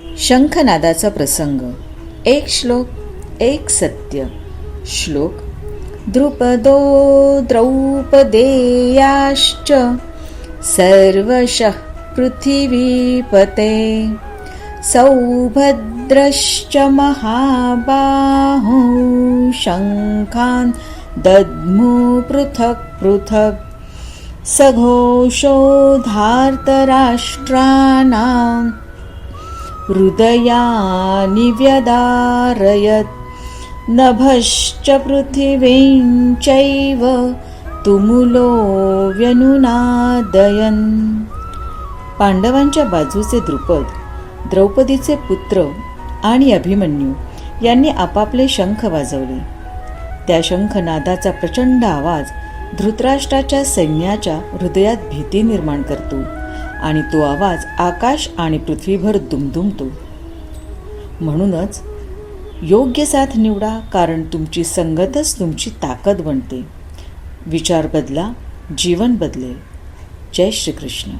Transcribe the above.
शंखनादाचा प्रसंग. एक श्लोक एक सत्य. श्लोक. द्रुपदो द्रौपदेयाश्च सर्वशः पृथिवीपते सौभद्रश्च महाबाहु शङ्खान् दद्मु पृथक् पृथक् सघोषोधार्तराष्ट्राणां हृदयानि व्यदारयत् नभश्च पृथिवीं चैव तुमुलो व्यनुनादयन्. पांडवांच्या बाजूचे द्रुपद, द्रौपदीचे पुत्र आणि अभिमन्यू यांनी आपापले शंख वाजवले. त्या शंखनादाचा प्रचंड आवाज धृतराष्ट्राच्या सैन्याच्या हृदयात भीती निर्माण करतो आणि तो आवाज आकाश आणि पृथ्वीभर दुमदुमतो. म्हणूनच योग्य साथ निवडा, कारण तुमची संगतच तुमची ताकद बनते. विचार बदला, जीवन बदलेल. जय श्री कृष्ण.